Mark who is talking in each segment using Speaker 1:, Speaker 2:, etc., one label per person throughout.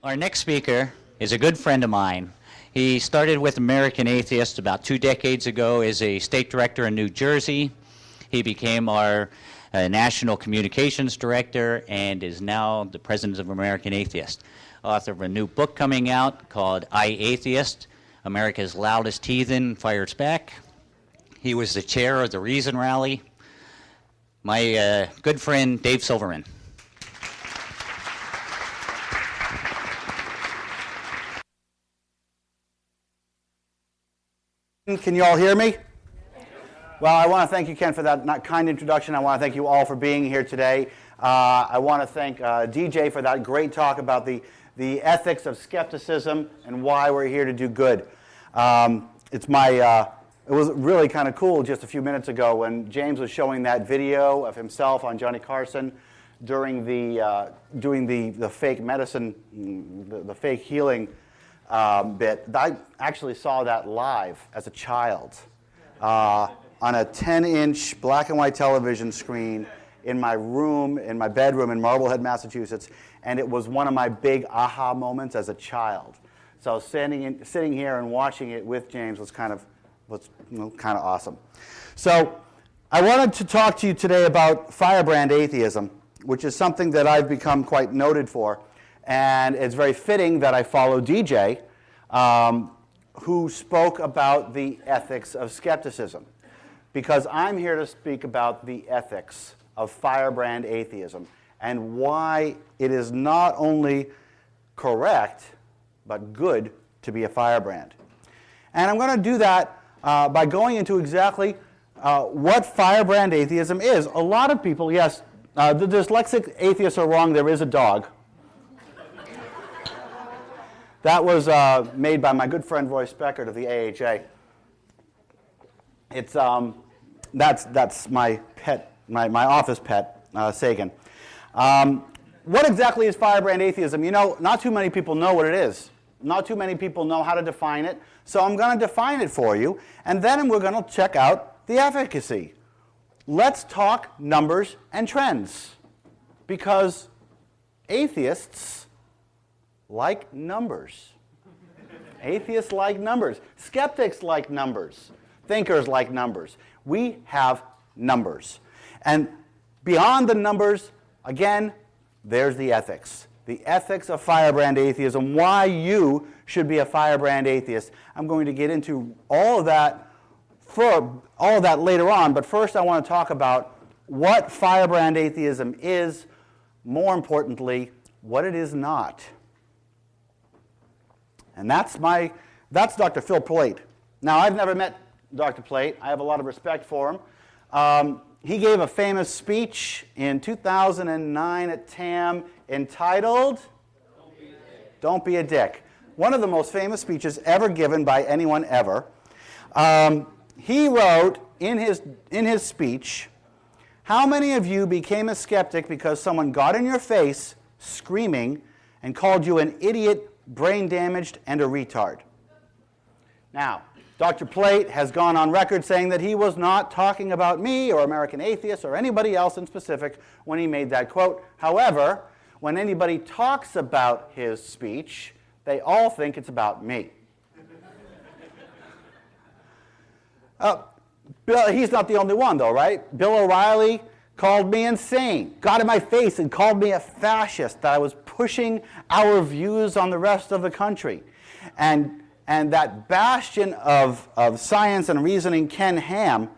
Speaker 1: Our next speaker is a good friend of mine. He started with American Atheists about 2 decades ago as a state director in New Jersey. He became our national communications director and is now the president of American Atheists. Author of a new book coming out called I, Atheist, America's Loudest Heathen Fires Back. He was the chair of the Reason Rally. My good friend, Dave Silverman.
Speaker 2: Can you all hear me? Well, I want to thank you, Ken, for that kind introduction. I want to thank you all for being here today. I want to thank DJ for that great talk about the ethics of skepticism and why we're here to do good. It was really kind of cool just a few minutes ago when James was showing that video of himself on Johnny Carson during doing the fake medicine, the fake healing bit. I actually saw that live as a child on a 10-inch black and white television screen in my room, in my bedroom in Marblehead, Massachusetts, and it was one of my big aha moments as a child. So sitting here and watching it with James was kind of awesome. So I wanted to talk to you today about Firebrand atheism, which is something that I've become quite noted for. And it's very fitting that I follow DJ, who spoke about the ethics of skepticism, because I'm here to speak about the ethics of Firebrand atheism and why it is not only correct, but good to be a firebrand. And I'm going to do that by going into exactly what Firebrand atheism is. A lot of people, yes, the dyslexic atheists are wrong, there is a dog. That was made by my good friend Roy Speckert of the AHA. It's that's my pet, my office pet, Sagan. What exactly is Firebrand atheism? You know, not too many people know what it is. Not too many people know how to define it. So I'm going to define it for you, and then we're going to check out the efficacy. Let's talk numbers and trends, because atheists like numbers. Atheists like numbers. Skeptics like numbers. Thinkers like numbers. We have numbers. And beyond the numbers, again, there's the ethics. The ethics of Firebrand atheism, why you should be a Firebrand atheist. I'm going to get into all of that later on, but first I want to talk about what Firebrand atheism is, more importantly, what it is not. And that's Dr. Phil Plait. Now, I've never met Dr. Plait. I have a lot of respect for him. He gave a famous speech in 2009 at TAM entitled, Don't Be a Dick. One of the most famous speeches ever given by anyone ever. He wrote in his speech, how many of you became a skeptic because someone got in your face screaming and called you an idiot, brain damaged, and a retard? Now, Dr. Plait has gone on record saying that he was not talking about me or American Atheists or anybody else in specific when he made that quote. However, when anybody talks about his speech, they all think it's about me. He's not the only one, though, right? Bill O'Reilly called me insane, got in my face and called me a fascist, that I was pushing our views on the rest of the country. And that bastion of science and reasoning, Ken Ham,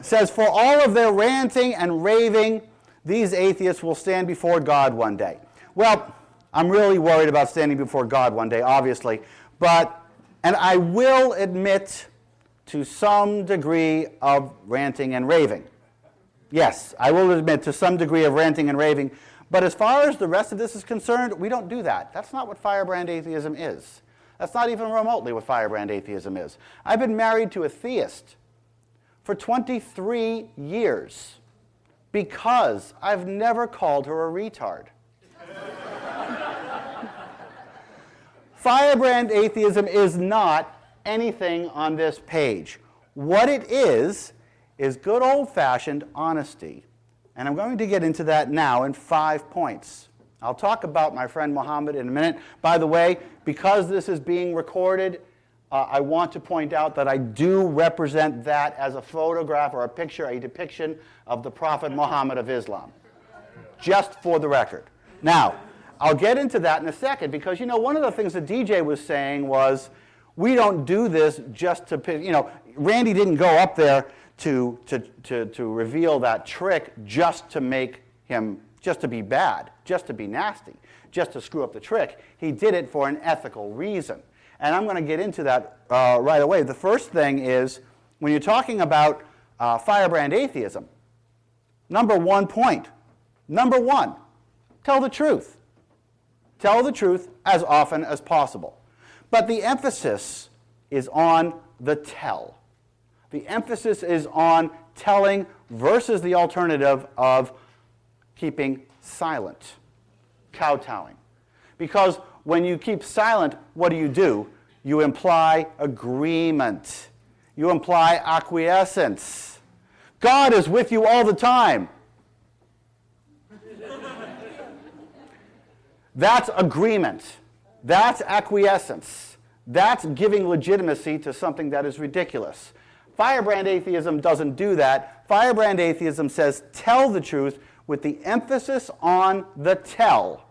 Speaker 2: says for all of their ranting and raving, these atheists will stand before God one day. Well, I'm really worried about standing before God one day, obviously, and I will admit to some degree of ranting and raving. Yes, I will admit to some degree of ranting and raving, but as far as the rest of this is concerned, we don't do that. That's not what Firebrand atheism is. That's not even remotely what Firebrand atheism is. I've been married to a theist for 23 years because I've never called her a retard. Firebrand atheism is not anything on this page. What it is good old-fashioned honesty. And I'm going to get into that now in 5 points. I'll talk about my friend Muhammad in a minute. By the way, because this is being recorded, I want to point out that I do represent that as a photograph or a picture, a depiction of the Prophet Muhammad of Islam. Just for the record. Now, I'll get into that in a second because, you know, one of the things that DJ was saying was, we don't do this just to, you know, Randy didn't go up there to reveal that trick just to make him, just to be bad, just to be nasty, just to screw up the trick. He did it for an ethical reason. And I'm going to get into that right away. The first thing is, when you're talking about Firebrand atheism, number one, tell the truth. Tell the truth as often as possible. But the emphasis is on the tell. The emphasis is on telling versus the alternative of keeping silent, kowtowing. Because when you keep silent, what do? You imply agreement. You imply acquiescence. God is with you all the time. That's agreement. That's acquiescence. That's giving legitimacy to something that is ridiculous. Firebrand atheism doesn't do that. Firebrand atheism says tell the truth with the emphasis on the tell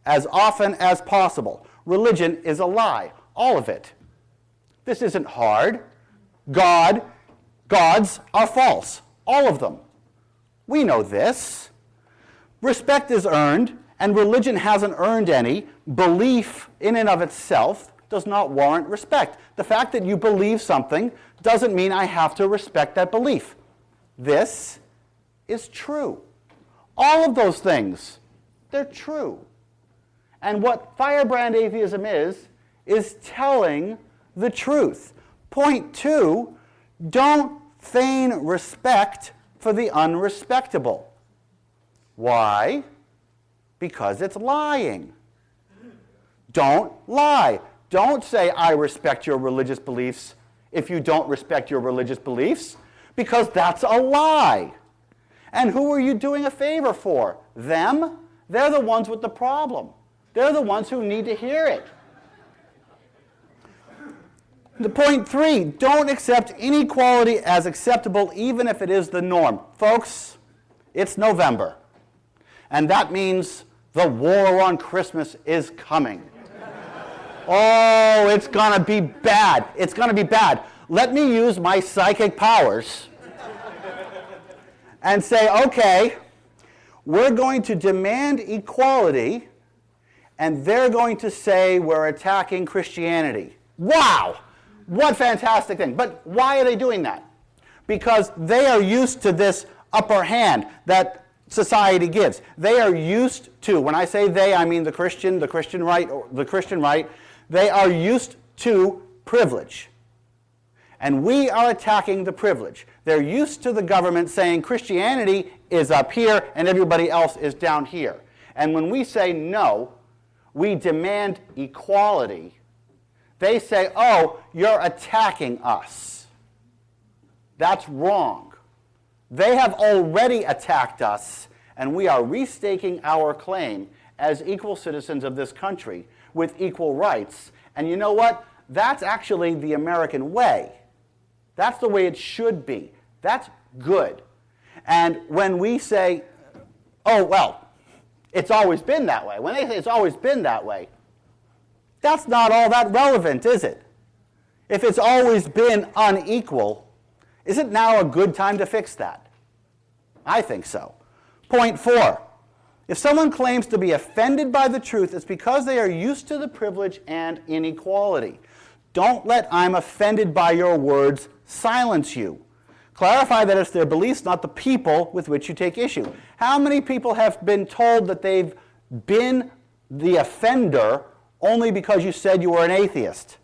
Speaker 2: as often as possible. Religion is a lie, all of it. This isn't hard. Gods are false, all of them. We know this. Respect is earned, and religion hasn't earned any. Belief in and of itself does not warrant respect. The fact that you believe something doesn't mean I have to respect that belief. This is true. All of those things, they're true. And what Firebrand atheism is telling the truth. Point two, don't feign respect for the unrespectable. Why? Because it's lying. Don't lie. Don't say, I respect your religious beliefs if you don't respect your religious beliefs, because that's a lie. And who are you doing a favor for? Them? They're the ones with the problem. They're the ones who need to hear it. The point three, don't accept inequality as acceptable even if it is the norm. Folks, it's November. And that means the war on Christmas is coming. Oh, it's going to be bad. It's going to be bad. Let me use my psychic powers and say, okay, we're going to demand equality, and they're going to say we're attacking Christianity. Wow! What fantastic thing. But why are they doing that? Because they are used to this upper hand that society gives. They are used to, when I say they, I mean the Christian right, they are used to privilege. And we are attacking the privilege. They're used to the government saying Christianity is up here and everybody else is down here. And when we say no, we demand equality, they say, oh, you're attacking us. That's wrong. They have already attacked us, and we are restaking our claim as equal citizens of this country with equal rights. And you know what? That's actually the American way. That's the way it should be. That's good. And when we say, oh, well, it's always been that way, when they say it's always been that way, that's not all that relevant, is it? If it's always been unequal, is it now a good time to fix that? I think so. Point four, if someone claims to be offended by the truth, it's because they are used to the privilege and inequality. Don't let I'm offended by your words silence you. Clarify that it's their beliefs, not the people with which you take issue. How many people have been told that they've been the offender only because you said you were an atheist?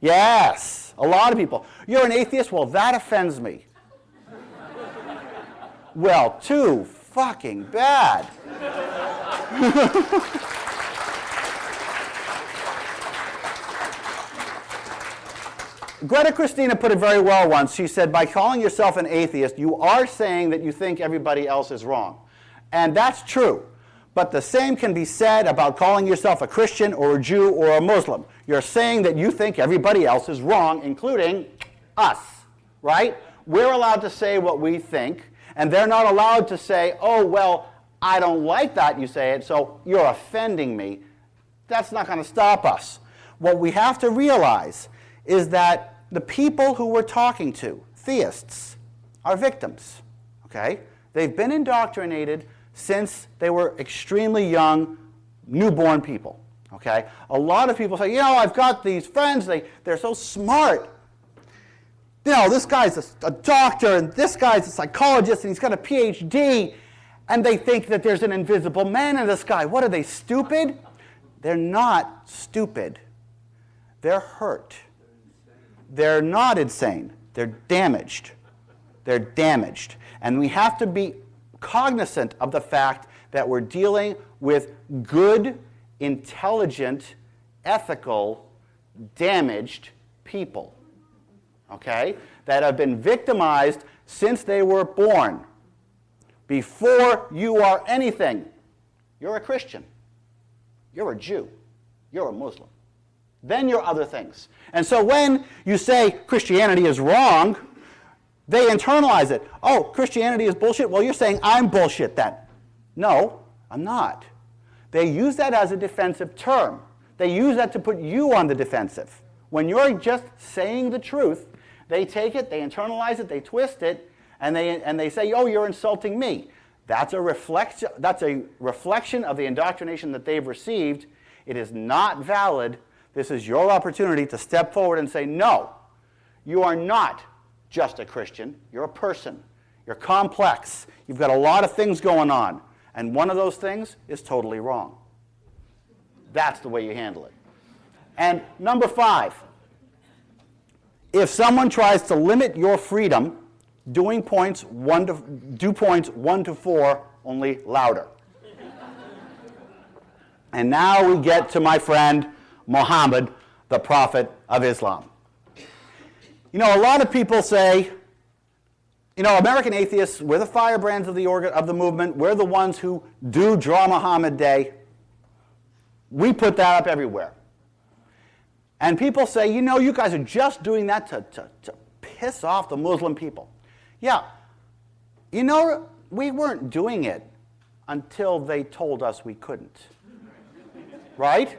Speaker 2: Yes, a lot of people. You're an atheist? Well, that offends me. Well, too fucking bad. Greta Christina put it very well once. She said, by calling yourself an atheist, you are saying that you think everybody else is wrong. And that's true. But the same can be said about calling yourself a Christian or a Jew or a Muslim. You're saying that you think everybody else is wrong, including us, right? We're allowed to say what we think, and they're not allowed to say, oh, well, I don't like that you say it, so you're offending me. That's not going to stop us. What we have to realize is that the people who we're talking to, theists, are victims, okay? They've been indoctrinated since they were extremely young, newborn people, okay? A lot of people say, you know, I've got these friends, they're so smart. You know, this guy's a doctor, and this guy's a psychologist, and he's got a PhD, and they think that there's an invisible man in the sky. What are they, stupid? They're not stupid. They're hurt. They're not insane. They're damaged. They're damaged. And we have to be cognizant of the fact that we're dealing with good, intelligent, ethical, damaged people, okay, that have been victimized since they were born. Before you are anything, you're a Christian, you're a Jew, you're a Muslim. Then you're other things. And so when you say Christianity is wrong, they internalize it. Oh, Christianity is bullshit? Well, you're saying I'm bullshit then. No, I'm not. They use that as a defensive term. They use that to put you on the defensive. When you're just saying the truth, they take it, they internalize it, they twist it, and they say, oh, you're insulting me. That's a reflection of the indoctrination that they've received. It is not valid. This is your opportunity to step forward and say, no, you are not just a Christian. You're a person. You're complex. You've got a lot of things going on. And one of those things is totally wrong. That's the way you handle it. And number 5, if someone tries to limit your freedom, do points 1 to 4, only louder. And now we get to my friend Muhammad, the prophet of Islam. You know, a lot of people say, you know, American atheists, we're the firebrands of the movement. We're the ones who do draw Muhammad Day. We put that up everywhere. And people say, you know, you guys are just doing that to piss off the Muslim people. Yeah, you know, we weren't doing it until they told us we couldn't. Right?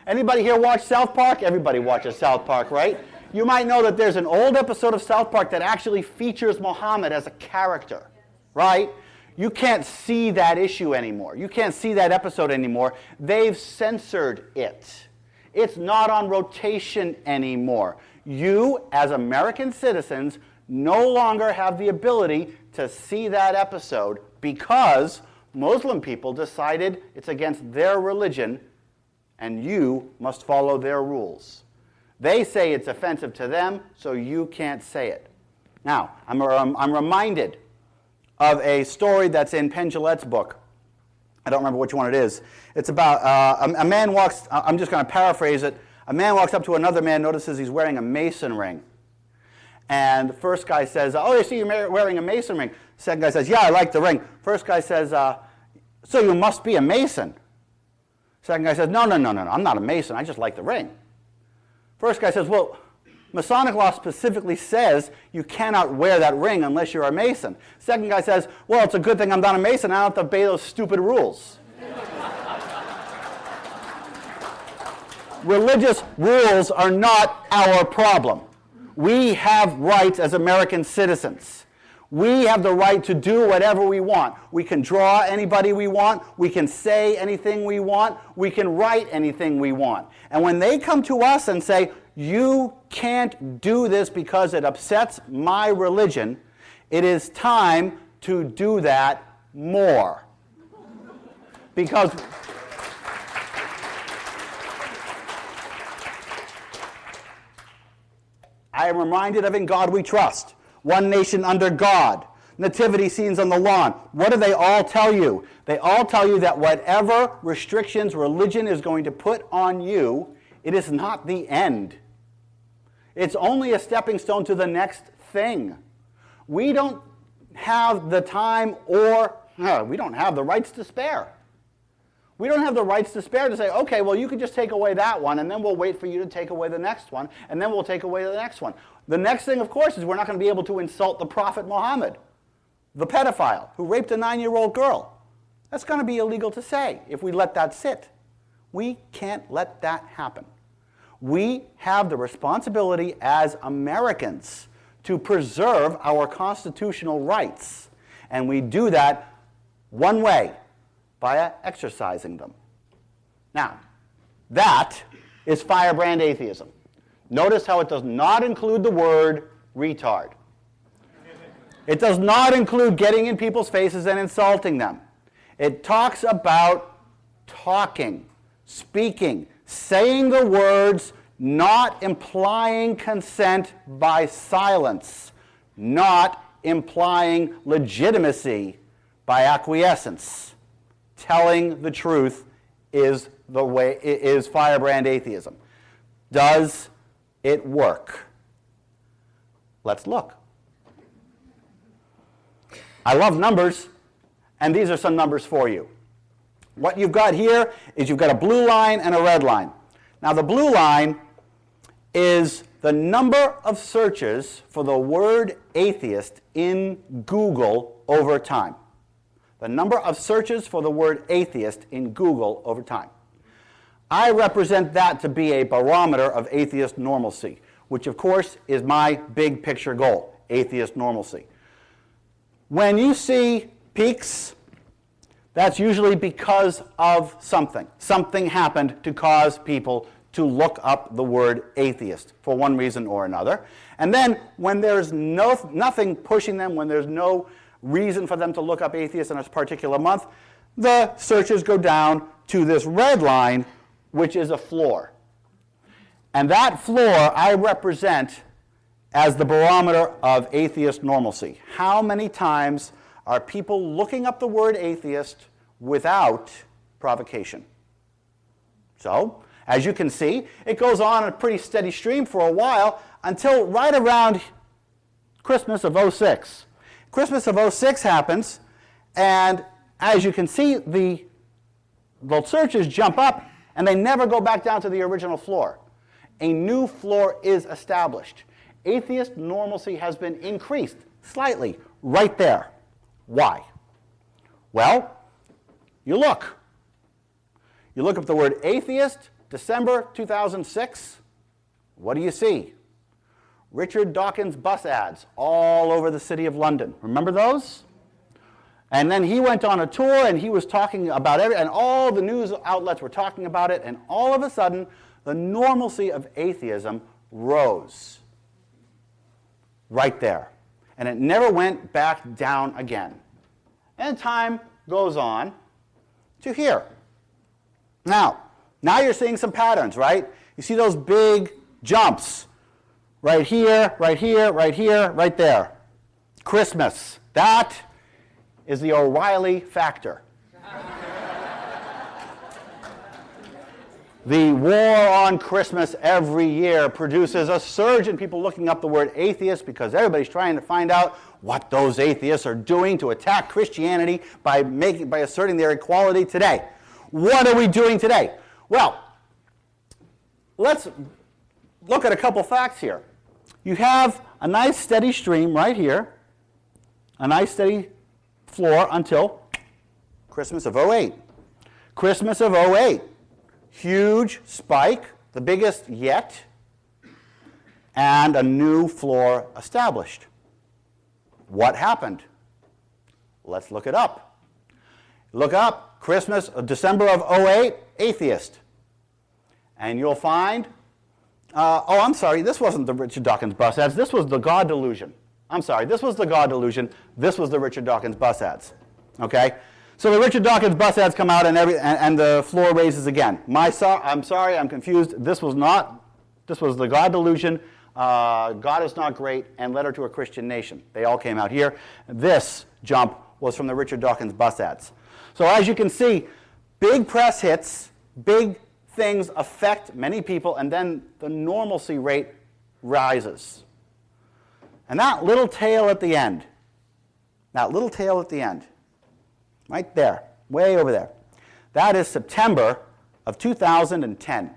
Speaker 2: Anybody here watch South Park? Everybody watches South Park, right? You might know that there's an old episode of South Park that actually features Muhammad as a character, right? You can't see that issue anymore. You can't see that episode anymore. They've censored it. It's not on rotation anymore. You, as American citizens, no longer have the ability to see that episode because Muslim people decided it's against their religion and you must follow their rules. They say it's offensive to them, so you can't say it. Now, I'm reminded of a story that's in Penn Jillette's book. I don't remember which one it is. It's about a man walks, I'm just going to paraphrase it. A man walks up to another man, notices he's wearing a Mason ring. And the first guy says, oh, I see you're wearing a Mason ring. Second guy says, yeah, I like the ring. First guy says, so you must be a Mason. Second guy says, no, I'm not a Mason. I just like the ring. First guy says, well, Masonic law specifically says you cannot wear that ring unless you're a Mason. Second guy says, well, it's a good thing I'm not a Mason. I don't have to obey those stupid rules. Religious rules are not our problem. We have rights as American citizens. We have the right to do whatever we want. We can draw anybody we want. We can say anything we want. We can write anything we want. And when they come to us and say, you can't do this because it upsets my religion, it is time to do that more. Because I am reminded of In God We Trust, One Nation Under God, nativity scenes on the lawn. What do they all tell you? They all tell you that whatever restrictions religion is going to put on you, it is not the end. It's only a stepping stone to the next thing. We don't have the time or we don't have the rights to spare. We don't have the rights to spare to say, okay, well, you can just take away that one, and then we'll wait for you to take away the next one, and then we'll take away the next one. The next thing, of course, is we're not going to be able to insult the Prophet Muhammad, the pedophile who raped a 9-year-old girl. That's going to be illegal to say if we let that sit. We can't let that happen. We have the responsibility as Americans to preserve our constitutional rights. And we do that one way, by exercising them. Now, that is Firebrand atheism. Notice how it does not include the word retard. It does not include getting in people's faces and insulting them. It talks about talking, speaking, saying the words, not implying consent by silence, not implying legitimacy by acquiescence. Telling the truth is Firebrand atheism. Does it work? Let's look. I love numbers, and these are some numbers for you. What you've got here is you've got a blue line and a red line. Now the blue line is the number of searches for the word atheist in Google over time. The number of searches for the word atheist in Google over time. I represent that to be a barometer of atheist normalcy, which of course is my big picture goal, atheist normalcy. When you see peaks, that's usually because of something. Something happened to cause people to look up the word atheist for one reason or another. And then when there's nothing pushing them, when there's no reason for them to look up atheist in a particular month, the searches go down to this red line, which is a floor. And that floor I represent as the barometer of atheist normalcy. How many times are people looking up the word atheist without provocation? So, as you can see, it goes on a pretty steady stream for a while until right around Christmas of '06. Christmas of '06 happens, and as you can see, the searches jump up, and they never go back down to the original floor. A new floor is established. Atheist normalcy has been increased slightly right there. Why? Well, you look. You look up the word atheist, December 2006. What do you see? Richard Dawkins bus ads all over the city of London. Remember those? And then he went on a tour and he was talking about and all the news outlets were talking about it, and all of a sudden the normalcy of atheism rose. Right there. And it never went back down again. And time goes on to here. Now you're seeing some patterns, right? You see those big jumps. Right here, right here, right here, right there. Christmas. That is the O'Reilly factor. The war on Christmas every year produces a surge in people looking up the word atheist because everybody's trying to find out what those atheists are doing to attack Christianity by asserting their equality today. What are we doing today? Well, let's look at a couple facts here. You have a nice steady stream right here, a nice steady floor until Christmas of '08. Christmas of '08. Huge spike, the biggest yet, and a new floor established. What happened? Let's look it up. Look up Christmas, December of '08, atheist. And you'll find, I'm sorry, this wasn't the Richard Dawkins bus ads, this was the God delusion. I'm sorry, this was the God delusion, this was the Richard Dawkins bus ads. Okay? So the Richard Dawkins bus ads come out and the floor raises again. I'm sorry, I'm confused. This was the God delusion, God is not great, and Letter to a Christian Nation. They all came out here. This jump was from the Richard Dawkins bus ads. So as you can see, big press hits, big things affect many people, and then the normalcy rate rises. And that little tail at the end, right there, way over there, That is September of 2010.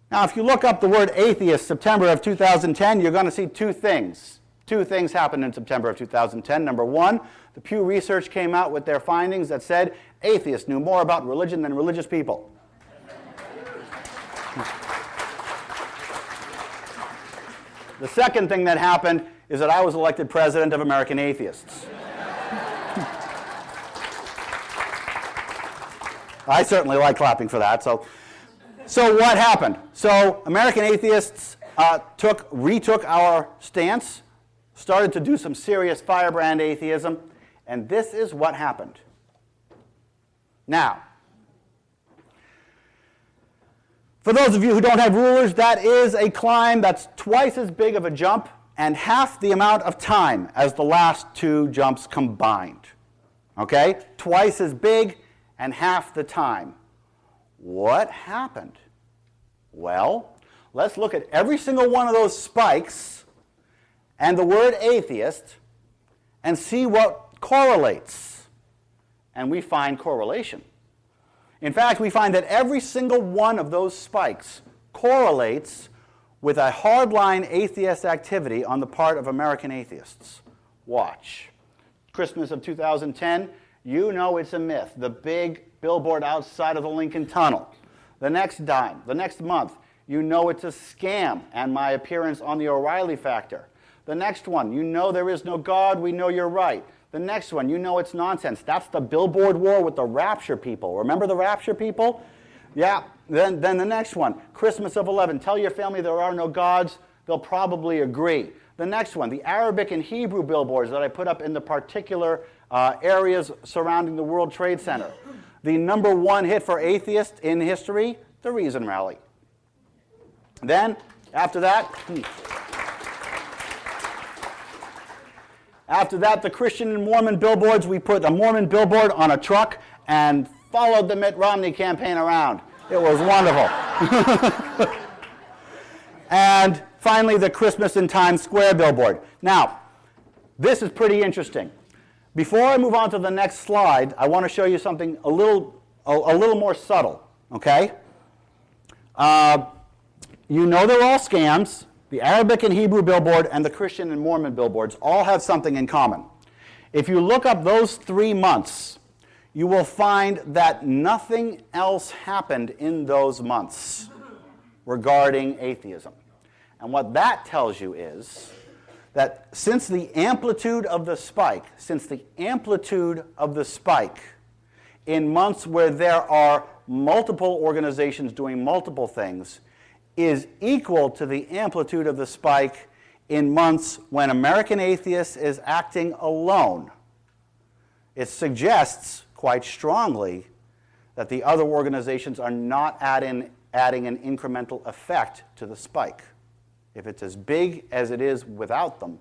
Speaker 2: Now, if you look up the word atheist, September of 2010, you're going to see two things. Two things happened in September of 2010. Number one, the Pew Research came out with their findings that said atheists knew more about religion than religious people. The second thing that happened is that I was elected president of American Atheists. I certainly like clapping for that. So what happened? So American Atheists retook our stance, started to do some serious Firebrand atheism, and this is what happened. Now, for those of you who don't have rulers, that is a climb that's twice as big of a jump and half the amount of time as the last two jumps combined. Okay? Twice as big and half the time. What happened? Well, let's look at every single one of those spikes and the word atheist and see what correlates. And we find correlation. In fact, we find that every single one of those spikes correlates with a hardline atheist activity on the part of American atheists. Watch. Christmas of 2010, you know it's a myth. The big billboard outside of the Lincoln Tunnel. The next month, you know it's a scam and my appearance on the O'Reilly Factor. The next one, you know there is no God, we know you're right. The next one, you know it's nonsense. That's the billboard war with the rapture people. Remember the rapture people? Yeah. Then the next one, Christmas of 11. Tell your family there are no gods. They'll probably agree. The next one, the Arabic and Hebrew billboards that I put up in the particular areas surrounding the World Trade Center. The number one hit for atheists in history, the Reason Rally. Then, after that, the Christian and Mormon billboards, we put a Mormon billboard on a truck and followed the Mitt Romney campaign around. It was wonderful. And finally, the Christmas in Times Square billboard. Now, this is pretty interesting. Before I move on to the next slide, I want to show you something a little more subtle, okay? You know they're all scams. The Arabic and Hebrew billboard and the Christian and Mormon billboards all have something in common. If you look up those 3 months, you will find that nothing else happened in those months regarding atheism. And what that tells you is that since the amplitude of the spike in months where there are multiple organizations doing multiple things is equal to the amplitude of the spike in months when American Atheists is acting alone, it suggests quite strongly that the other organizations are not adding an incremental effect to the spike. If it's as big as it is without them,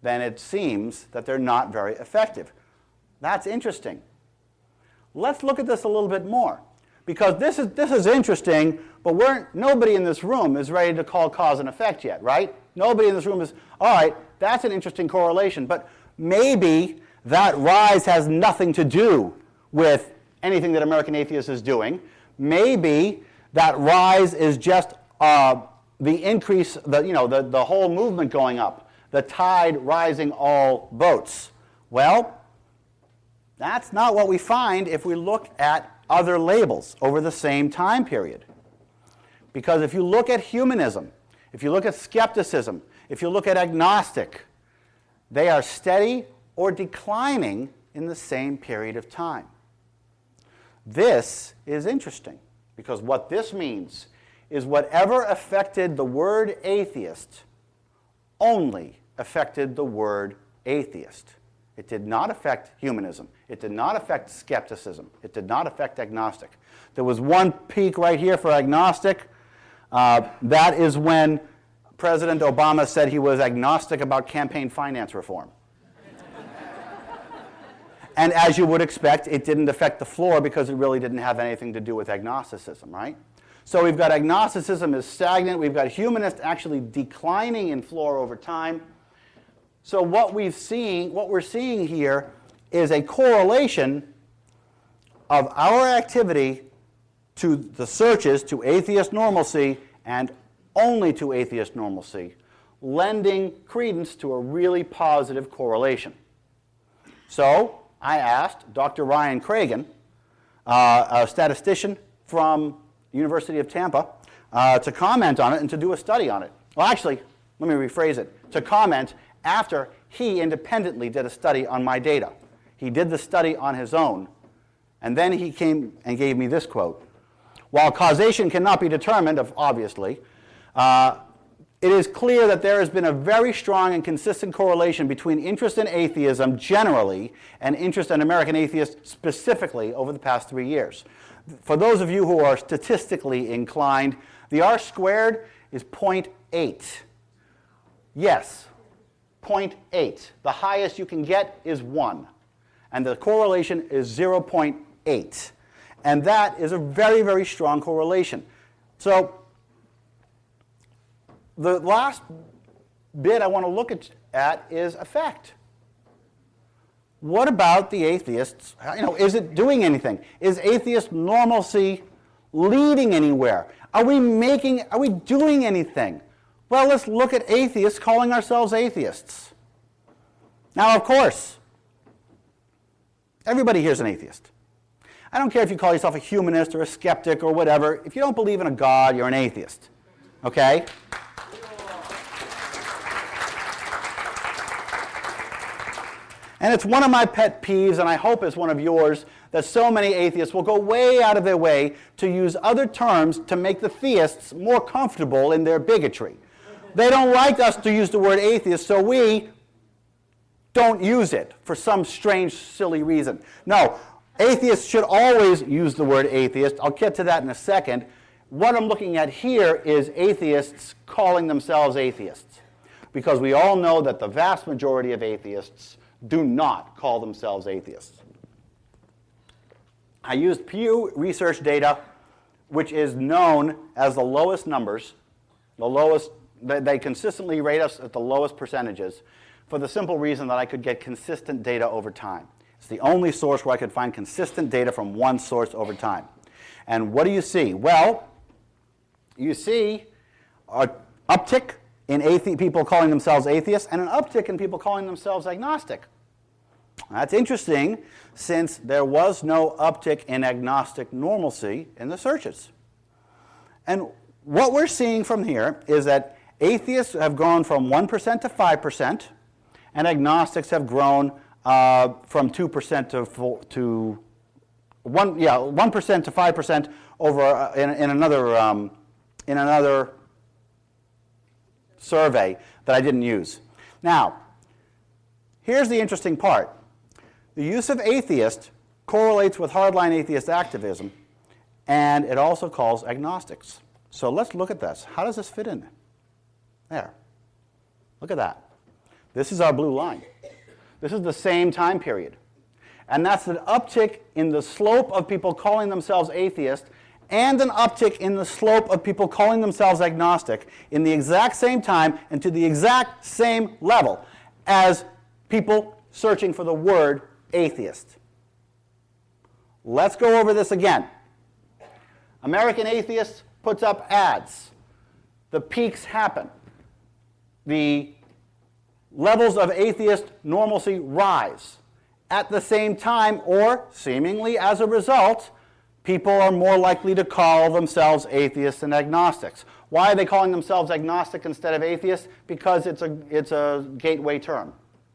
Speaker 2: then it seems that they're not very effective. That's interesting. Let's look at this a little bit more, because this is interesting, but nobody in this room is ready to call cause and effect yet, right? Nobody in this room is, all right, that's an interesting correlation, but maybe that rise has nothing to do with anything that American Atheists is doing. Maybe that rise is just the increase, the whole movement going up, the tide rising all boats. Well, that's not what we find if we look at other labels over the same time period. Because if you look at humanism, if you look at skepticism, if you look at agnostic, they are steady or declining in the same period of time. This is interesting, because what this means is whatever affected the word atheist only affected the word atheist. It did not affect humanism. It did not affect skepticism. It did not affect agnostic. There was one peak right here for agnostic. That is when President Obama said he was agnostic about campaign finance reform. And as you would expect, it didn't affect the floor because it really didn't have anything to do with agnosticism, right? So we've got agnosticism is stagnant. We've got humanist actually declining in floor over time. So what we're seeing here is a correlation of our activity to the searches to atheist normalcy and only to atheist normalcy, lending credence to a really positive correlation. So I asked Dr. Ryan Cragen, a statistician from the University of Tampa, to comment on it and to do a study on it. Well, actually, let me rephrase it. To comment after he independently did a study on my data. He did the study on his own, and then he came and gave me this quote. While causation cannot be determined, obviously, it is clear that there has been a very strong and consistent correlation between interest in atheism generally and interest in American atheists specifically over the past 3 years. For those of you who are statistically inclined, the R squared is 0.8. Yes, 0.8. The highest you can get is 1. And the correlation is 0.8. And that is a very, very strong correlation. So the last bit I want to look at is effect. What about the atheists? Is it doing anything? Is atheist normalcy leading anywhere? Are we doing anything? Well, let's look at atheists calling ourselves atheists. Now, of course, everybody here is an atheist. I don't care if you call yourself a humanist or a skeptic or whatever. If you don't believe in a God, you're an atheist. Okay? And it's one of my pet peeves, and I hope it's one of yours, that so many atheists will go way out of their way to use other terms to make the theists more comfortable in their bigotry. They don't like us to use the word atheist, so we don't use it for some strange, silly reason. No, atheists should always use the word atheist. I'll get to that in a second. What I'm looking at here is atheists calling themselves atheists, because we all know that the vast majority of atheists do not call themselves atheists. I used Pew Research data, which is known as the lowest numbers, they consistently rate us at the lowest percentages, for the simple reason that I could get consistent data over time. It's the only source where I could find consistent data from one source over time. And what do you see? Well, you see an uptick in people calling themselves atheists and an uptick in people calling themselves agnostic. That's interesting, since there was no uptick in agnostic normalcy in the searches. And what we're seeing from here is that atheists have grown from 1% to 5%, and agnostics have grown from 2% to 1% to 5% over in another survey that I didn't use. Now, here's the interesting part. The use of atheist correlates with hardline atheist activism, and it also calls agnostics. So let's look at this. How does this fit in? There. Look at that. This is our blue line. This is the same time period. And that's an uptick in the slope of people calling themselves atheist and an uptick in the slope of people calling themselves agnostic in the exact same time and to the exact same level as people searching for the word atheist. Let's go over this again. American Atheist puts up ads. The peaks happen. The levels of atheist normalcy rise. At the same time, or seemingly as a result, people are more likely to call themselves atheists and agnostics. Why are they calling themselves agnostic instead of atheist? Because it's a gateway term,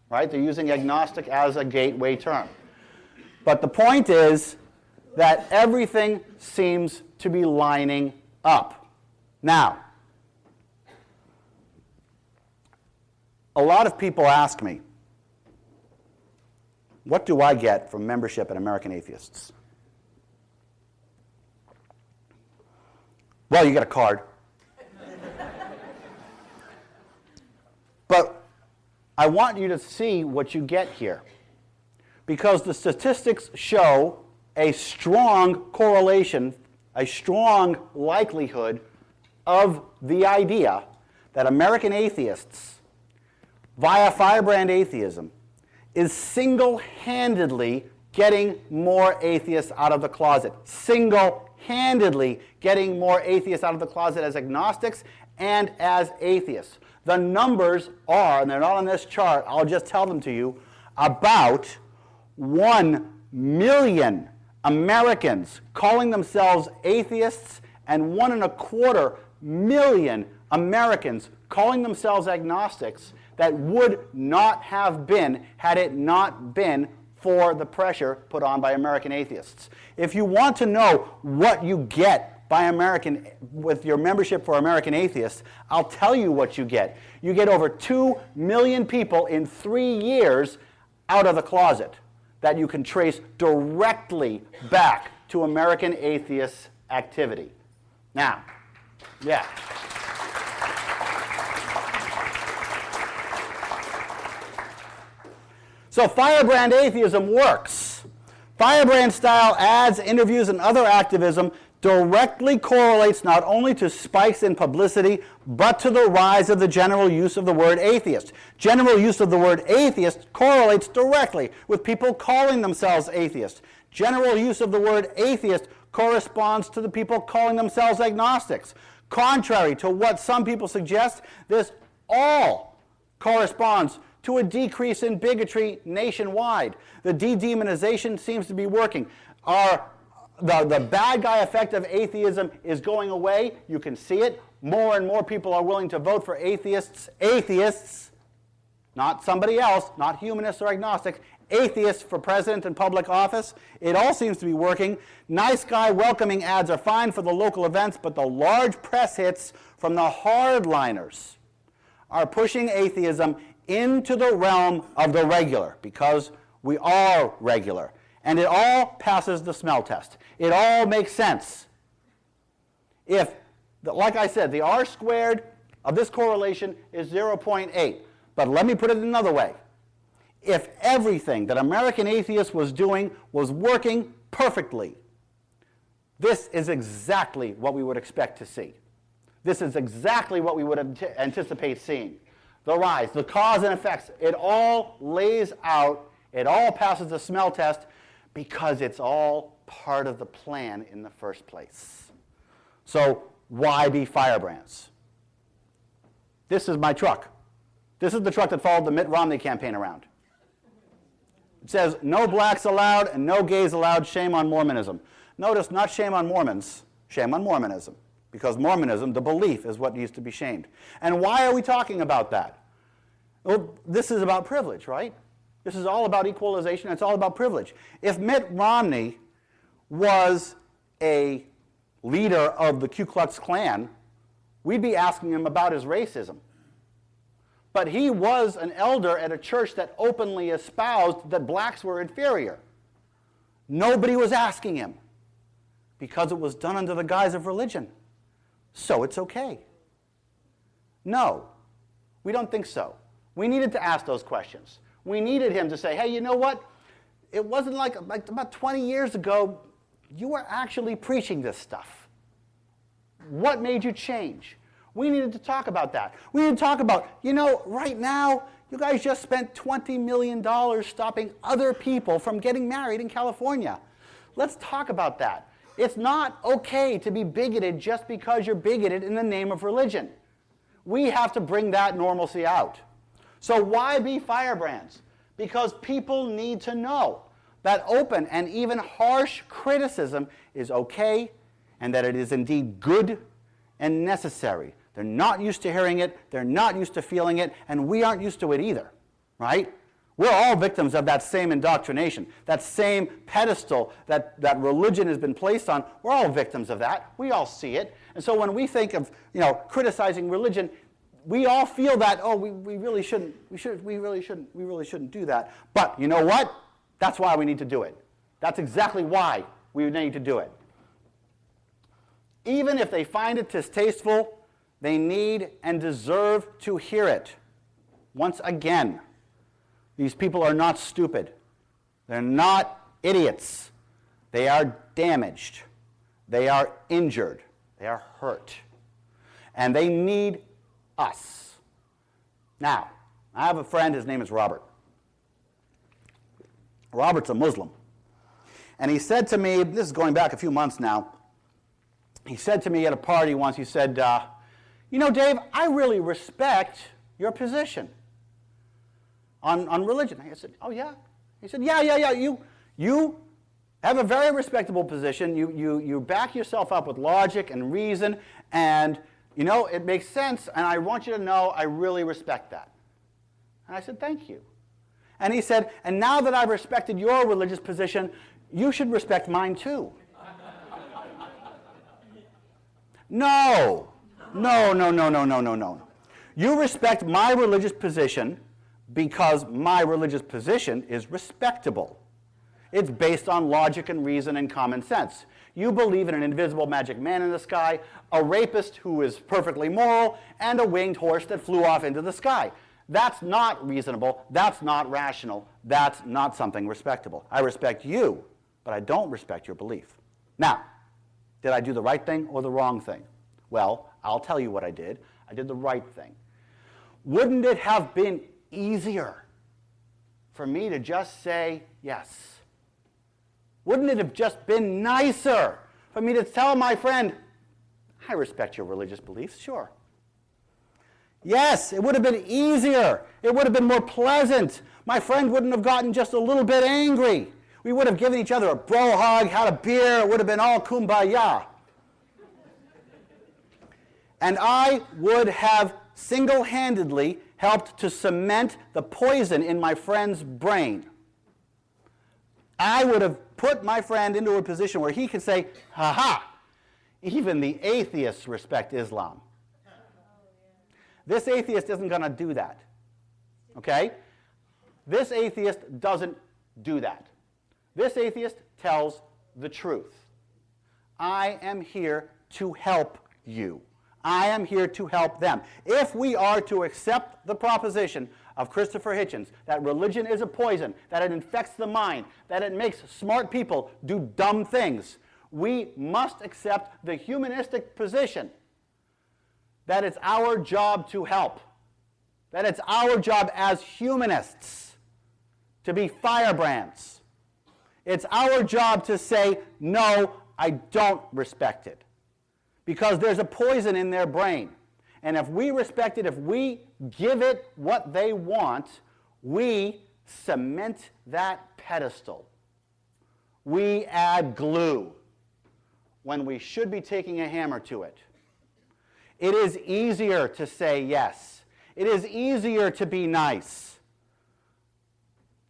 Speaker 2: right? They're using agnostic as a gateway term. But the point is that everything seems to be lining up. Now, a lot of people ask me, what do I get from membership in American Atheists? Well, you get a card. But I want you to see what you get here, because the statistics show a strong correlation, a strong likelihood of the idea that American atheists, via Firebrand atheism, is single-handedly getting more atheists out of the closet. Single-handedly getting more atheists out of the closet as agnostics and as atheists. The numbers are, and they're not on this chart, I'll just tell them to you, about 1 million Americans calling themselves atheists and 1.25 million Americans calling themselves agnostics that would not have been had it not been for the pressure put on by American atheists. If you want to know what you get with your membership for American Atheists, I'll tell you what you get. You get over 2 million people in 3 years out of the closet that you can trace directly back to American Atheists' activity. Now, yeah. So Firebrand atheism works. Firebrand style ads, interviews, and other activism directly correlates not only to spikes in publicity, but to the rise of the general use of the word atheist. General use of the word atheist correlates directly with people calling themselves atheists. General use of the word atheist corresponds to the people calling themselves agnostics. Contrary to what some people suggest, this all corresponds to a decrease in bigotry nationwide. The de-demonization seems to be working. The bad guy effect of atheism is going away. You can see it. More and more people are willing to vote for atheists. Atheists, not somebody else, not humanists or agnostics. Atheists for president and public office. It all seems to be working. Nice guy welcoming ads are fine for the local events, but the large press hits from the hardliners are pushing atheism into the realm of the regular, because we are regular. And it all passes the smell test. It all makes sense. If, like I said, the R squared of this correlation is 0.8. But let me put it another way. If everything that American Atheists was doing was working perfectly, this is exactly what we would expect to see. This is exactly what we would anticipate seeing. The rise, the cause and effects, it all lays out, it all passes the smell test, because it's all part of the plan in the first place. So why be firebrands? This is my truck. This is the truck that followed the Mitt Romney campaign around. It says, no blacks allowed and no gays allowed, shame on Mormonism. Notice, not shame on Mormons, shame on Mormonism. Because Mormonism, the belief, is what needs to be shamed. And why are we talking about that? Well, this is about privilege, right? This is all about equalization. It's all about privilege. If Mitt Romney was a leader of the Ku Klux Klan, we'd be asking him about his racism. But he was an elder at a church that openly espoused that blacks were inferior. Nobody was asking him because it was done under the guise of religion. So it's okay. No, we don't think so. We needed to ask those questions. We needed him to say, hey, you know what? It wasn't like about 20 years ago, you were actually preaching this stuff. What made you change? We needed to talk about that. We needed to talk about, you know, right now, you guys just spent $20 million stopping other people from getting married in California. Let's talk about that. It's not okay to be bigoted just because you're bigoted in the name of religion. We have to bring that normalcy out. So why be firebrands? Because people need to know that open and even harsh criticism is okay and that it is indeed good and necessary. They're not used to hearing it, they're not used to feeling it, and we aren't used to it either, right? We're all victims of that same indoctrination, that same pedestal that religion has been placed on. We're all victims of that. We all see it. And so when we think of, you know, criticizing religion, we all feel that, oh, we really shouldn't do that. But you know what? That's why we need to do it. That's exactly why we need to do it. Even if they find it distasteful, they need and deserve to hear it. Once again, these people are not stupid. They're not idiots. They are damaged. They are injured. They are hurt. And they need us. Now, I have a friend, his name is Robert. Robert's a Muslim. And he said to me, this is going back a few months now, he said to me at a party once, he said, you know, Dave, I really respect your position on religion. I said, oh, yeah? He said, yeah. You have a very respectable position. You back yourself up with logic and reason, and, you know, it makes sense, and I want you to know I really respect that. And I said, thank you. And he said, and now that I've respected your religious position, you should respect mine too. No. You respect my religious position because my religious position is respectable. It's based on logic and reason and common sense. You believe in an invisible magic man in the sky, a rapist who is perfectly moral, and a winged horse that flew off into the sky. That's not reasonable. That's not rational. That's not something respectable. I respect you, but I don't respect your belief. Now, did I do the right thing or the wrong thing? Well, I'll tell you what I did. I did the right thing. Wouldn't it have been easier for me to just say yes? Wouldn't it have just been nicer for me to tell my friend, I respect your religious beliefs, sure. Yes, it would have been easier. It would have been more pleasant. My friend wouldn't have gotten just a little bit angry. We would have given each other a bro hug, had a beer, it would have been all kumbaya. And I would have single-handedly helped to cement the poison in my friend's brain. I would have put my friend into a position where he could say, ha-ha, even the atheists respect Islam. This atheist isn't going to do that. Okay? This atheist doesn't do that. This atheist tells the truth. I am here to help you. I am here to help them. If we are to accept the proposition of Christopher Hitchens that religion is a poison, that it infects the mind, that it makes smart people do dumb things, we must accept the humanistic position that it's our job to help, that it's our job as humanists to be firebrands. It's our job to say, no, I don't respect it, because there's a poison in their brain. And if we respect it, if we give it what they want, we cement that pedestal. We add glue when we should be taking a hammer to it. It is easier to say yes. It is easier to be nice.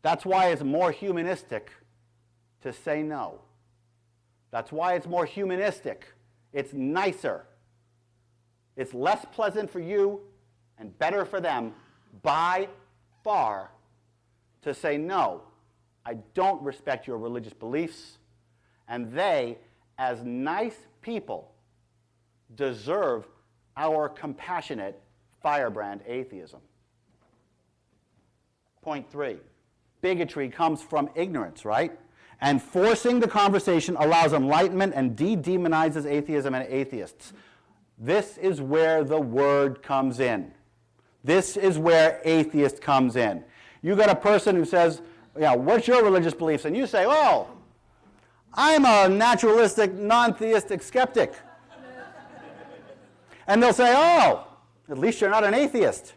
Speaker 2: That's why it's more humanistic to say no. That's why it's more humanistic. It's nicer. It's less pleasant for you and better for them by far to say, no, I don't respect your religious beliefs, and they, as nice people, deserve our compassionate firebrand atheism. Point 3, bigotry comes from ignorance, right? And forcing the conversation allows enlightenment and de-demonizes atheism and atheists. This is where the word comes in. This is where atheist comes in. You got a person who says, yeah, what's your religious beliefs? And you say, oh, I'm a naturalistic, non-theistic skeptic. And they'll say, oh, at least you're not an atheist.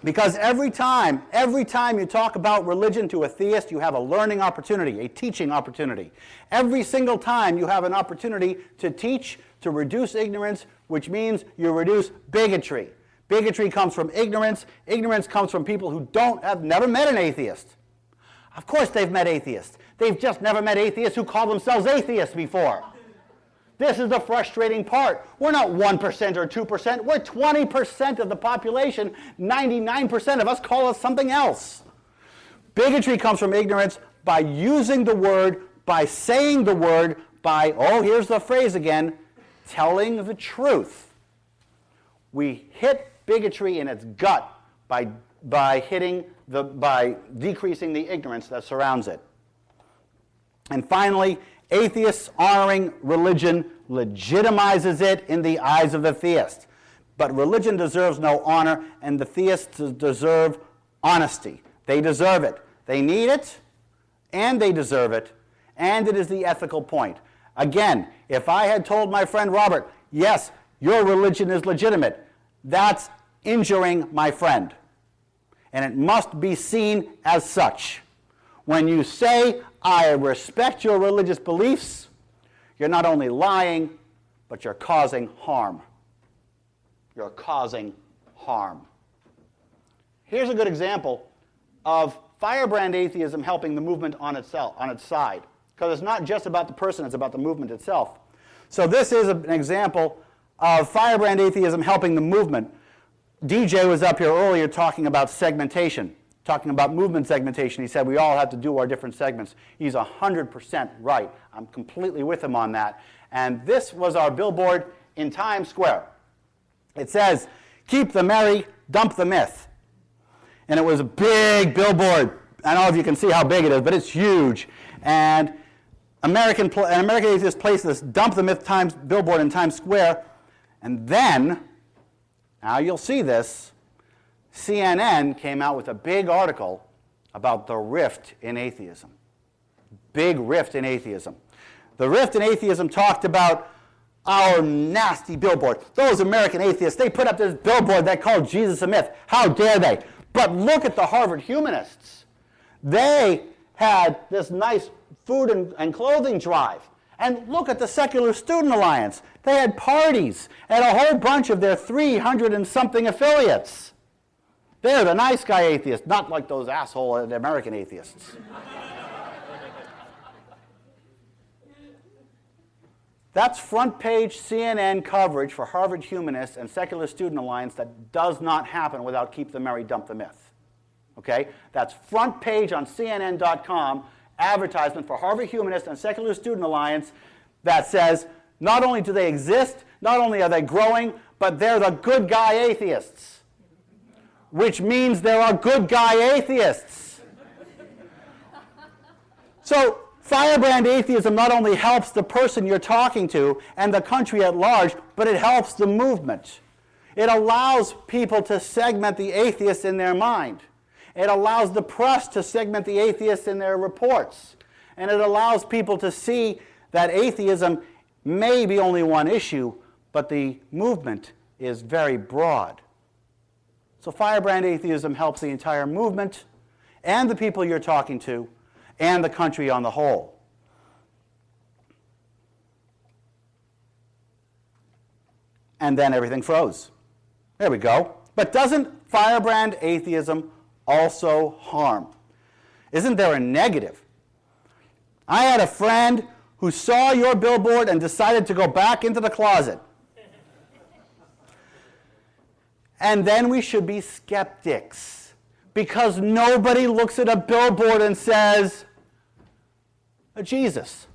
Speaker 2: Because every time you talk about religion to a theist, you have a learning opportunity, a teaching opportunity. Every single time you have an opportunity to teach, to reduce ignorance, which means you reduce bigotry. Bigotry comes from ignorance. Ignorance comes from people who have never met an atheist. Of course they've met atheists. They've just never met atheists who call themselves atheists before. This is the frustrating part. We're not 1% or 2%. We're 20% of the population. 99% of us call us something else. Bigotry comes from ignorance by using the word, by saying the word, by, oh, here's the phrase again, telling the truth. We hit bigotry in its gut by decreasing the ignorance that surrounds it. And finally, atheists honoring religion legitimizes it in the eyes of the theist. But religion deserves no honor, and the theists deserve honesty. They deserve it. They need it, and they deserve it, and it is the ethical point. Again, if I had told my friend Robert, yes, your religion is legitimate, that's injuring my friend. And it must be seen as such. When you say, I respect your religious beliefs, you're not only lying, but you're causing harm. You're causing harm. Here's a good example of Firebrand atheism helping the movement on its side. Because it's not just about the person, it's about the movement itself. So this is an example of Firebrand atheism helping the movement. DJ was up here earlier talking about segmentation, talking about movement segmentation. He said we all have to do our different segments. He's 100% right. I'm completely with him on that. And this was our billboard in Times Square. It says, keep the merry, dump the myth. And it was a big billboard. I don't know if you can see how big it is, but it's huge. And an American atheist placed this dump the myth billboard in Times Square. And then, now you'll see this, CNN came out with a big article about the rift in atheism. Big rift in atheism. The rift in atheism talked about our nasty billboard. Those American atheists, they put up this billboard that called Jesus a myth. How dare they? But look at the Harvard Humanists. They had this nice food and clothing drive. And look at the Secular Student Alliance. They had parties and a whole bunch of their 300 and something affiliates. They're the nice guy atheists, not like those asshole American atheists. That's front page CNN coverage for Harvard Humanists and Secular Student Alliance that does not happen without Keep the Merry, Dump the Myth. Okay? That's front page on CNN.com advertisement for Harvard Humanists and Secular Student Alliance that says not only do they exist, not only are they growing, but they're the good guy atheists. Which means there are good guy atheists. So Firebrand atheism not only helps the person you're talking to and the country at large, but it helps the movement. It allows people to segment the atheists in their mind. It allows the press to segment the atheists in their reports. And it allows people to see that atheism may be only one issue, but the movement is very broad. So Firebrand atheism helps the entire movement and the people you're talking to and the country on the whole. And then everything froze. There we go. But doesn't Firebrand atheism also harm? Isn't there a negative? I had a friend who saw your billboard and decided to go back into the closet. And then we should be skeptics, because nobody looks at a billboard and says, Jesus,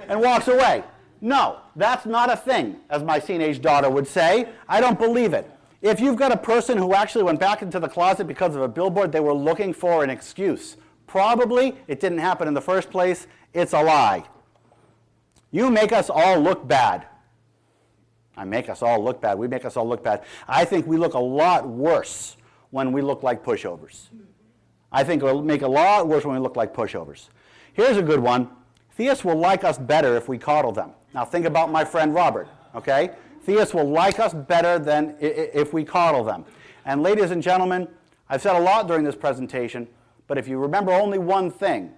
Speaker 2: and walks away. No, that's not a thing, as my teenage daughter would say. I don't believe it. If you've got a person who actually went back into the closet because of a billboard, they were looking for an excuse. Probably it didn't happen in the first place. It's a lie. You make us all look bad. I make us all look bad. We make us all look bad. I think we look a lot worse when we look like pushovers. I think we'll make a lot worse when we look like pushovers. Here's a good one. Theists will like us better if we coddle them. Now think about my friend Robert, okay? Theists will like us better than if we coddle them. And ladies and gentlemen, I've said a lot during this presentation, but if you remember only one thing,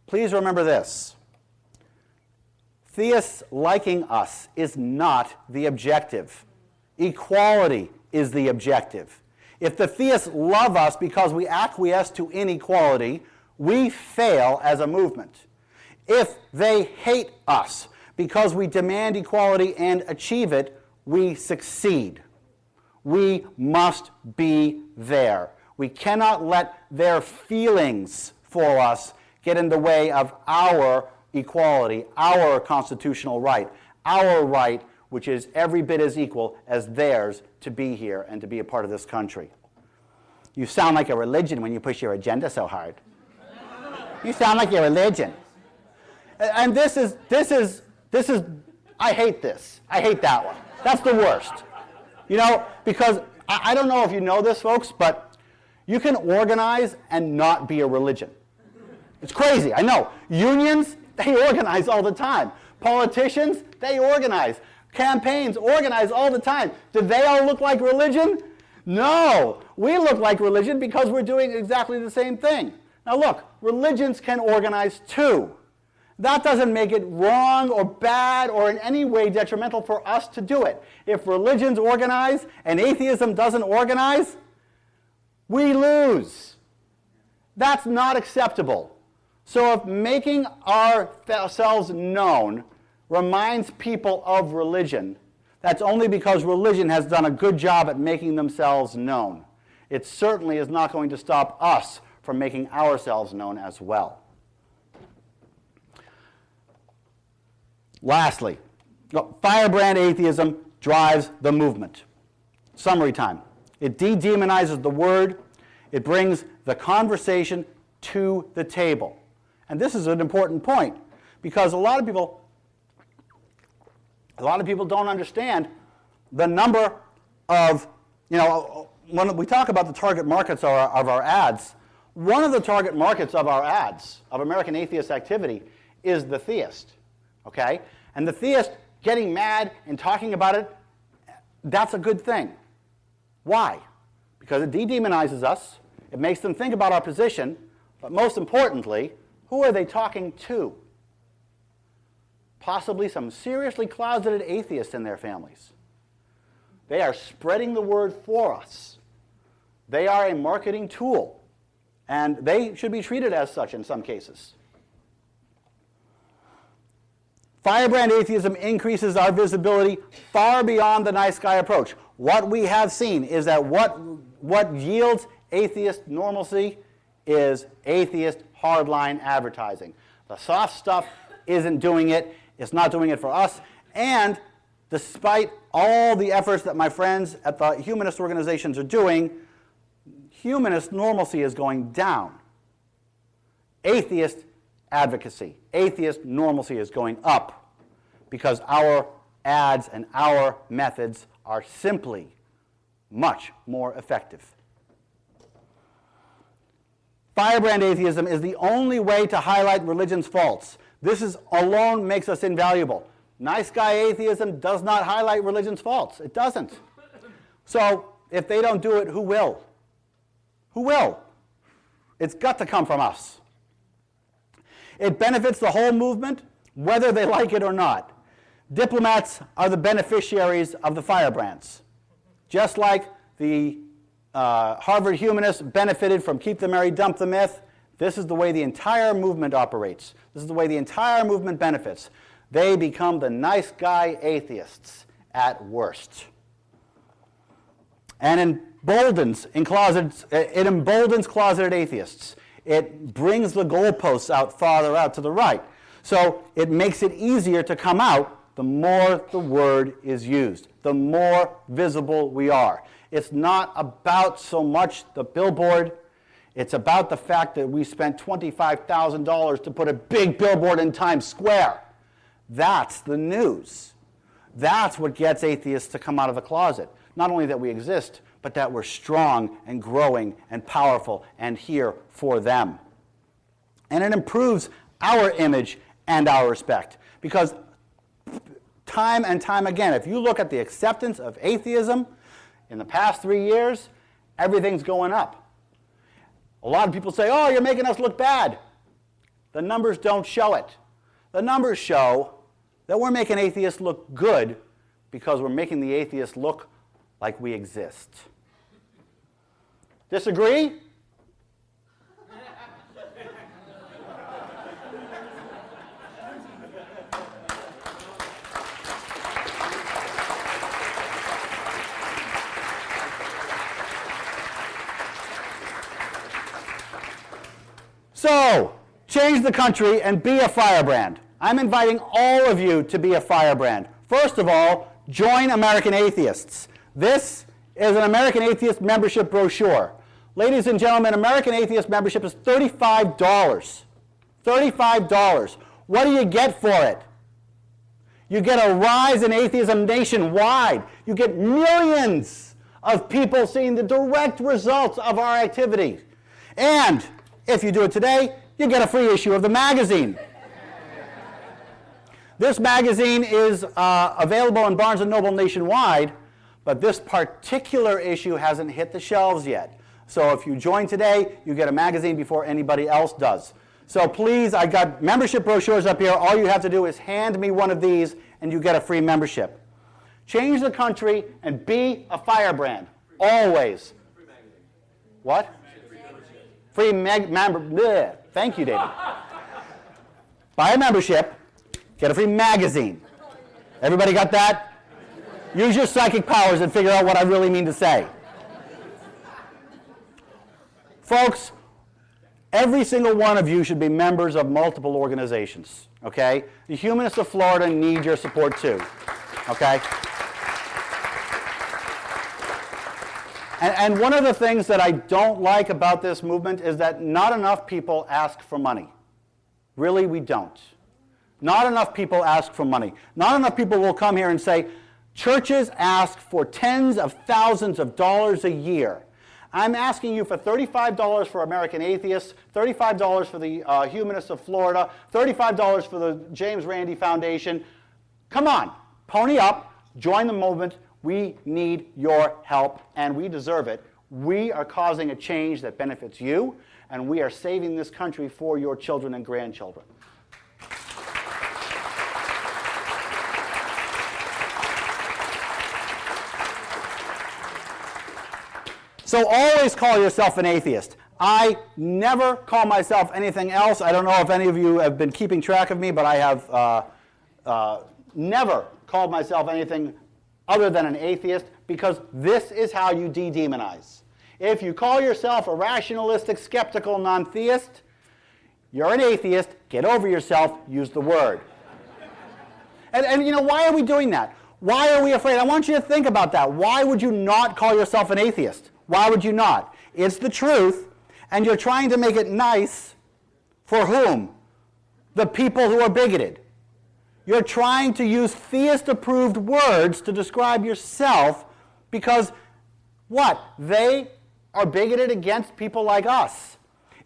Speaker 2: please remember this. Theists liking us is not the objective. Equality is the objective. If the theists love us because we acquiesce to inequality, we fail as a movement. If they hate us because we demand equality and achieve it, we succeed. We must be there. We cannot let their feelings for us get in the way of our equality, our constitutional right, our right, which is every bit as equal as theirs to be here and to be a part of this country. You sound like a religion when you push your agenda so hard. You sound like your religion. And this is, I hate this. I hate that one. That's the worst. You know, because I don't know if you know this, folks, but You can organize and not be a religion. It's crazy, I know. Unions, they organize all the time. Politicians, they organize. Campaigns organize all the time. Do they all look like religion? No. We look like religion because we're doing exactly the same thing. Now look, religions can organize too. That doesn't make it wrong or bad or in any way detrimental for us to do it. If religions organize and atheism doesn't organize, we lose. That's not acceptable. So if making ourselves known reminds people of religion, that's only because religion has done a good job at making themselves known. It certainly is not going to stop us from making ourselves known as well. Lastly, Firebrand atheism drives the movement. Summary time. It de-demonizes the word. It brings the conversation to the table. And this is an important point because a lot of people don't understand the number of, when we talk about the target markets of our ads, one of the target markets of our ads, of American atheist activity, is the theist. Okay? And the theist getting mad and talking about it, that's a good thing. Why? Because it de-demonizes us, it makes them think about our position, but most importantly, who are they talking to? Possibly some seriously closeted atheists in their families. They are spreading the word for us. They are a marketing tool, and they should be treated as such in some cases. Firebrand atheism increases our visibility far beyond the nice guy approach. What we have seen is that what yields atheist normalcy is atheist hardline advertising. The soft stuff isn't doing it. It's not doing it for us. And despite all the efforts that my friends at the humanist organizations are doing, humanist normalcy is going down. Atheist advocacy, atheist normalcy is going up because our ads and our methods are simply much more effective. Firebrand atheism is the only way to highlight religion's faults. This alone makes us invaluable. Nice guy atheism does not highlight religion's faults. It doesn't. So if they don't do it, who will? Who will? It's got to come from us. It benefits the whole movement, whether they like it or not. Diplomats are the beneficiaries of the Firebrands. Just like the Harvard Humanists benefited from Keep the Merry, Dump the Myth, this is the way the entire movement operates. This is the way the entire movement benefits. They become the nice guy atheists at worst. And it emboldens closeted atheists. It brings the goalposts out farther out to the right. So it makes it easier to come out the more the word is used, the more visible we are. It's not about so much the billboard. It's about the fact that we spent $25,000 to put a big billboard in Times Square. That's the news. That's what gets atheists to come out of the closet. Not only that we exist, but that we're strong and growing and powerful and here for them. And it improves our image and our respect. Because time and time again, if you look at the acceptance of atheism in the past 3 years, everything's going up. A lot of people say, oh, you're making us look bad. The numbers don't show it. The numbers show that we're making atheists look good because we're making the atheists look like we exist. Disagree? So, change the country and be a firebrand. I'm inviting all of you to be a firebrand. First of all, join American Atheists. This is an American Atheist membership brochure. Ladies and gentlemen, American Atheist membership is $35. $35. What do you get for it? You get a rise in atheism nationwide. You get millions of people seeing the direct results of our activity. And if you do it today, you get a free issue of the magazine. This magazine is available in Barnes & Noble nationwide, but this particular issue hasn't hit the shelves yet. So if you join today, you get a magazine before anybody else does. So please, I've got membership brochures up here. All you have to do is hand me one of these, and you get a free membership. Change the country and be a firebrand. Always.
Speaker 3: Free magazine.
Speaker 2: What? Free member. Thank you, David. Buy a membership, get a free magazine. Everybody got that? Use your psychic powers and figure out what I really mean to say. Folks, every single one of you should be members of multiple organizations, okay? The Humanists of Florida need your support too, okay? And one of the things that I don't like about this movement is that not enough people ask for money. Really, we don't. Not enough people ask for money. Not enough people will come here and say, churches ask for tens of thousands of dollars a year. I'm asking you for $35 for American Atheists, $35 for the Humanists of Florida, $35 for the James Randi Foundation. Come on, pony up, join the movement. We need your help, and we deserve it. We are causing a change that benefits you, and we are saving this country for your children and grandchildren. So always call yourself an atheist. I never call myself anything else. I don't know if any of you have been keeping track of me, but I have never called myself anything other than an atheist, because this is how you de-demonize. If you call yourself a rationalistic, skeptical, non-theist, you're an atheist. Get over yourself. Use the word. And you know, why are we doing that? Why are we afraid? I want you to think about that. Why would you not call yourself an atheist? Why would you not? It's the truth, and you're trying to make it nice for whom? The people who are bigoted. You're trying to use theist-approved words to describe yourself because, what? They are bigoted against people like us.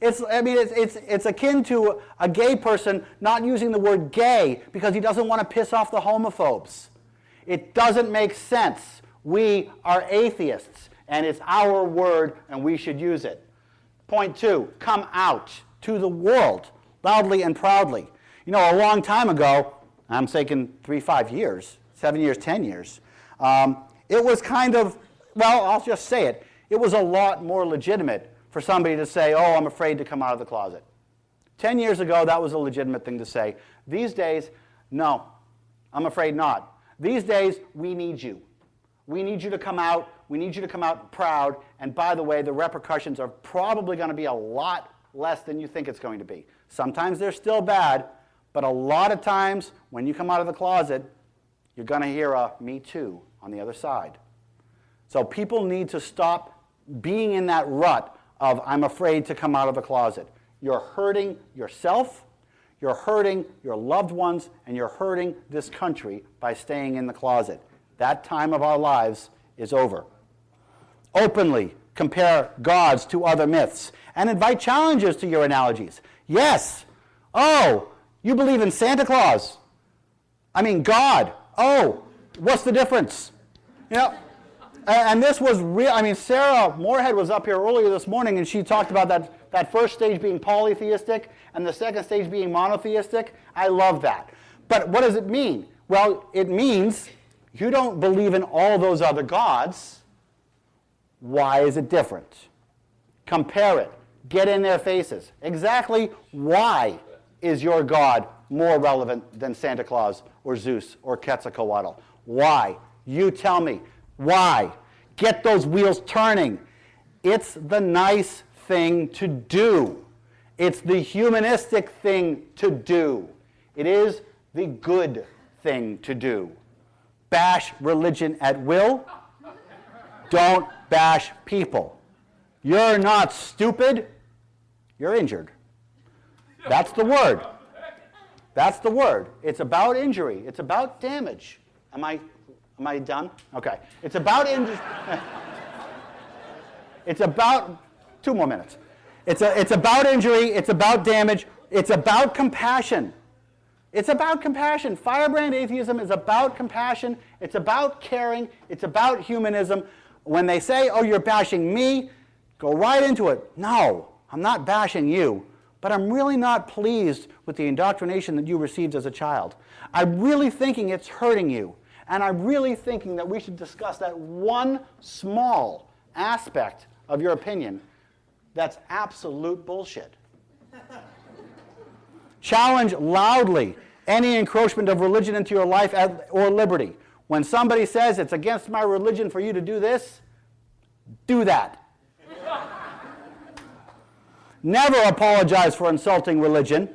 Speaker 2: It's akin to a gay person not using the word gay because he doesn't want to piss off the homophobes. It doesn't make sense. We are atheists, and it's our word, and we should use it. Point two, come out to the world loudly and proudly. You know, a long time ago, I'm thinking 3, 5 years, 7 years, 10 years, it was kind of, well, I'll just say it, it was a lot more legitimate for somebody to say, oh, I'm afraid to come out of the closet. 10 years ago, that was a legitimate thing to say. These days, no, I'm afraid not. These days, we need you. We need you to come out. We need you to come out proud. And by the way, the repercussions are probably going to be a lot less than you think it's going to be. Sometimes they're still bad, but a lot of times when you come out of the closet, you're going to hear a me too on the other side. So people need to stop being in that rut of I'm afraid to come out of the closet. You're hurting yourself, you're hurting your loved ones, and you're hurting this country by staying in the closet. That time of our lives is over. Openly compare gods to other myths and invite challenges to your analogies. Yes. Oh, you believe in Santa Claus. I mean, God. Oh, what's the difference? You know, and this was real. I mean, Sarah Moorhead was up here earlier this morning, and she talked about that first stage being polytheistic and the second stage being monotheistic. I love that. But what does it mean? Well, it means you don't believe in all those other gods. Why is it different? Compare it. Get in their faces. Exactly why is your God more relevant than Santa Claus or Zeus or Quetzalcoatl? Why? You tell me. Why? Get those wheels turning. It's the nice thing to do. It's the humanistic thing to do. It is the good thing to do. Bash religion at will. Don't bash people. You're not stupid. You're injured. That's the word. That's the word. It's about injury. It's about damage. Am I done? Okay. It's about injury. It's about 2 more minutes. It's about injury. It's about damage. It's about compassion. It's about compassion. Firebrand atheism is about compassion. It's about caring. It's about humanism. When they say, oh, you're bashing me, go right into it. No, I'm not bashing you, but I'm really not pleased with the indoctrination that you received as a child. I'm really thinking it's hurting you, and I'm really thinking that we should discuss that one small aspect of your opinion that's absolute bullshit. Challenge loudly any encroachment of religion into your life or liberty. When somebody says it's against my religion for you to do this, do that. Never apologize for insulting religion,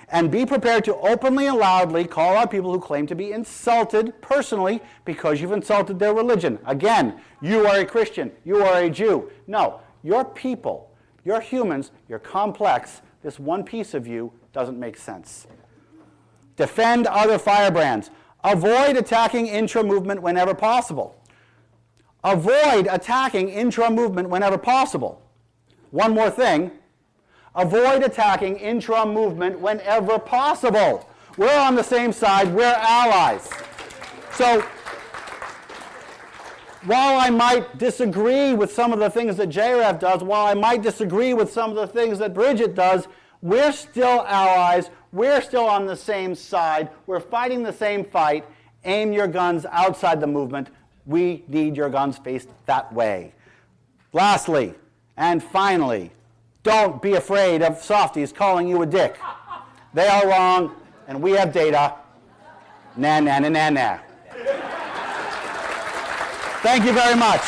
Speaker 2: and be prepared to openly and loudly call out people who claim to be insulted personally because you've insulted their religion. Again, you are a Christian, you are a Jew. No, you're people, you're humans, you're complex. This one piece of you doesn't make sense. Defend other firebrands. Avoid attacking intra-movement whenever possible. Avoid attacking intra-movement whenever possible. One more thing. Avoid attacking intra-movement whenever possible. We're on the same side. We're allies. So while I might disagree with some of the things that JREF does, while I might disagree with some of the things that Bridget does, we're still allies. We're still on the same side. We're fighting the same fight. Aim your guns outside the movement. We need your guns faced that way. Lastly, and finally, don't be afraid of softies calling you a dick. They are wrong, and we have data. Nah, nah, nah, nah, nah. Thank you very much.